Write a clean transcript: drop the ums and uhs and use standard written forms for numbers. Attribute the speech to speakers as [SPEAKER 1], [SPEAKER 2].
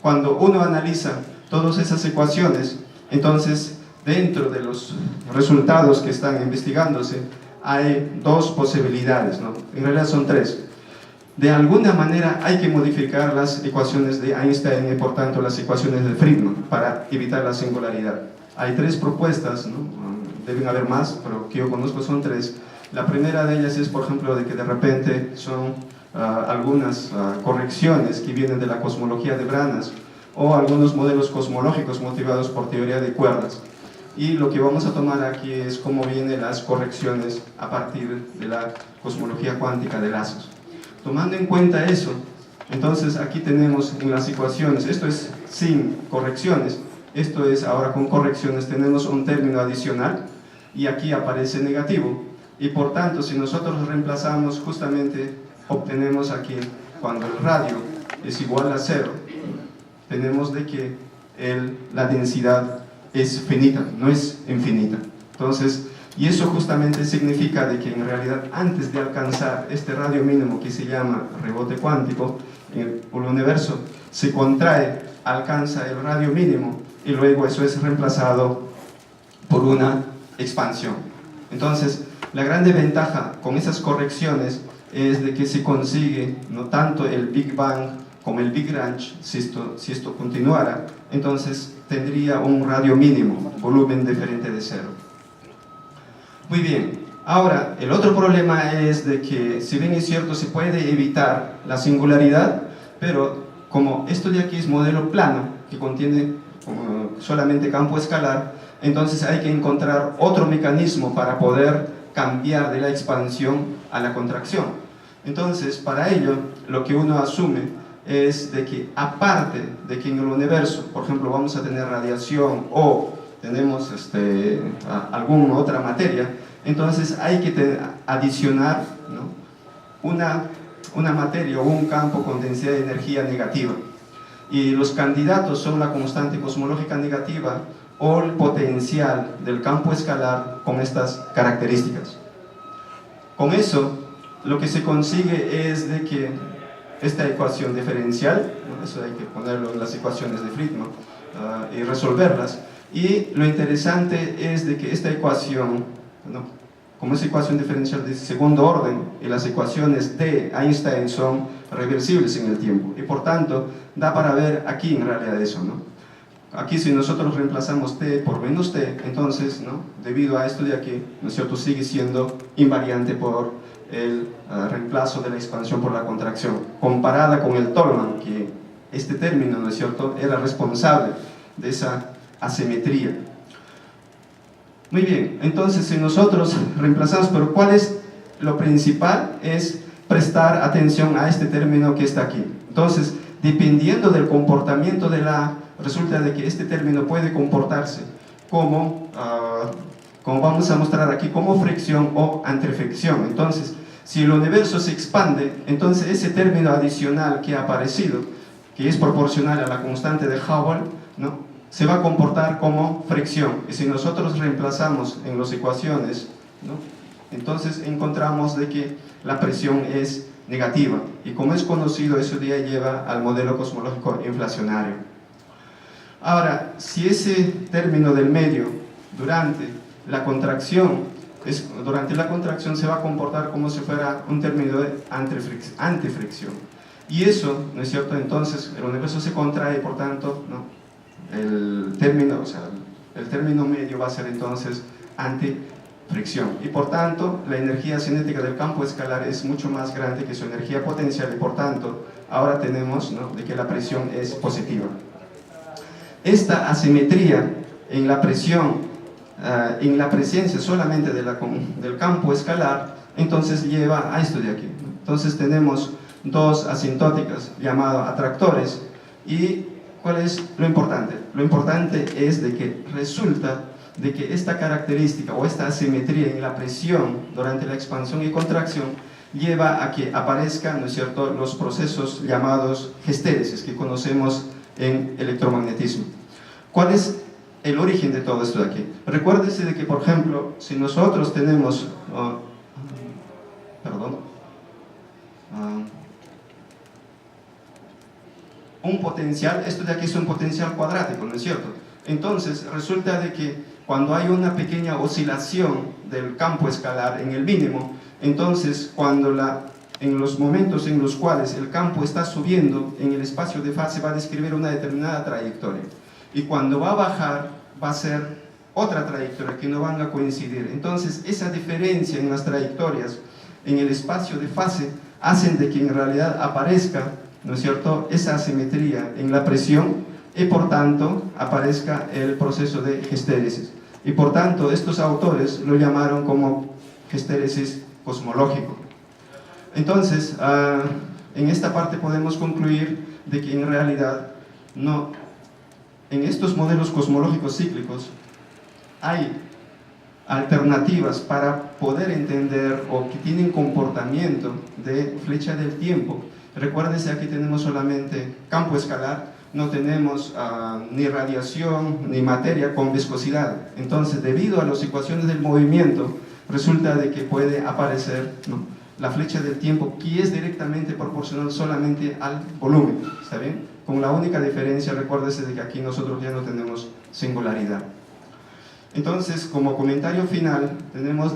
[SPEAKER 1] cuando uno analiza todas esas ecuaciones, entonces dentro de los resultados que están investigándose hay dos posibilidades, ¿no? En realidad son tres. De alguna manera hay que modificar las ecuaciones de Einstein y por tanto las ecuaciones de Friedman para evitar la singularidad. Hay tres propuestas, ¿no? Deben haber más, pero que yo conozco son tres. La primera de ellas es, por ejemplo, de que de repente son algunas correcciones que vienen de la cosmología de Branas o algunos modelos cosmológicos motivados por teoría de cuerdas. Y lo que vamos a tomar aquí es cómo vienen las correcciones a partir de la cosmología cuántica de lazos. Tomando en cuenta eso, entonces aquí tenemos en las ecuaciones, esto es sin correcciones, esto es ahora con correcciones, tenemos un término adicional y aquí aparece negativo. Y por tanto, si nosotros reemplazamos, justamente obtenemos aquí, cuando el radio es igual a 0, tenemos de que la densidad es finita, no es infinita. Entonces, y eso justamente significa de que en realidad antes de alcanzar este radio mínimo que se llama rebote cuántico, el universo se contrae, alcanza el radio mínimo y luego eso es reemplazado por una expansión. Entonces, la grande ventaja con esas correcciones es de que se consigue no tanto el Big Bang como el Big Crunch. Si esto continuara, entonces tendría un radio mínimo, volumen diferente de 0. Muy bien, ahora el otro problema es de que, si bien es cierto, se puede evitar la singularidad, pero como esto de aquí es modelo plano, que contiene solamente campo escalar, entonces hay que encontrar otro mecanismo para poder cambiar de la expansión a la contracción. Entonces, para ello, lo que uno asume es de que, aparte de que en el universo, por ejemplo, vamos a tener radiación o tenemos alguna otra materia, entonces hay que adicionar, ¿no?, una materia o un campo con densidad de energía negativa. Y los candidatos son la constante cosmológica negativa o el potencial del campo escalar con estas características. Con eso, lo que se consigue es de que esta ecuación diferencial, ¿no?, eso hay que ponerlo en las ecuaciones de Friedman y resolverlas. Y lo interesante es de que esta ecuación, ¿no?, como es ecuación diferencial de segundo orden, y las ecuaciones de Einstein son reversibles en el tiempo, y por tanto da para ver aquí en realidad eso, ¿no? Aquí, si nosotros reemplazamos t por menos t, entonces, ¿no?, debido a esto de aquí, ¿no es cierto?, sigue siendo invariante por el reemplazo de la expansión por la contracción, comparada con el Tolman, que este término, ¿no es cierto?, era responsable de esa asimetría. Muy bien, entonces si nosotros reemplazamos, pero ¿cuál es lo principal? Es prestar atención a este término que está aquí. Entonces, dependiendo del comportamiento de resulta de que este término puede comportarse como vamos a mostrar aquí, como fricción o antifricción. Entonces, si el universo se expande, entonces ese término adicional que ha aparecido, que es proporcional a la constante de Hubble, ¿no?, se va a comportar como fricción. Y si nosotros reemplazamos en las ecuaciones, ¿no?, entonces encontramos de que la presión es negativa. Y como es conocido, eso ya lleva al modelo cosmológico inflacionario. Ahora, si ese término del medio durante la contracción se va a comportar como si fuera un término de antifricción. Y eso, ¿no es cierto?, entonces el universo se contrae, por tanto, ¿no?, el término medio va a ser entonces antifricción. Y por tanto, la energía cinética del campo escalar es mucho más grande que su energía potencial, y por tanto, ahora tenemos, ¿no?, de que la presión es positiva. Esta asimetría en la presión, en la presencia solamente del campo escalar, entonces lleva a esto de aquí. Entonces tenemos dos asintóticas llamadas atractores. ¿Y cuál es lo importante? Lo importante es de que resulta de que esta característica o esta asimetría en la presión durante la expansión y contracción lleva a que aparezcan, ¿no es cierto?, los procesos llamados gestéresis que conocemos en electromagnetismo. ¿Cuál es el origen de todo esto de aquí? Recuérdese de que, por ejemplo, si nosotros tenemos un potencial, esto de aquí es un potencial cuadrático, ¿no es cierto? Entonces resulta de que cuando hay una pequeña oscilación del campo escalar en el mínimo, entonces en los momentos en los cuales el campo está subiendo en el espacio de fase va a describir una determinada trayectoria, y cuando va a bajar va a ser otra trayectoria que no van a coincidir. Entonces esa diferencia en las trayectorias en el espacio de fase hacen de que en realidad aparezca, ¿no es cierto?, esa asimetría en la presión, y por tanto aparezca el proceso de gestéresis. Y por tanto estos autores lo llamaron como gestéresis cosmológico. Entonces, en esta parte podemos concluir de que en realidad en estos modelos cosmológicos cíclicos hay alternativas para poder entender o que tienen comportamiento de flecha del tiempo. Recuérdense, aquí tenemos solamente campo escalar, no tenemos ni radiación ni materia con viscosidad. Entonces, debido a las ecuaciones del movimiento, resulta de que puede aparecer, ¿no?, la flecha del tiempo, que es directamente proporcional solamente al volumen, ¿está bien? Con la única diferencia, recuérdese de que aquí nosotros ya no tenemos singularidad. Entonces, como comentario final, tenemos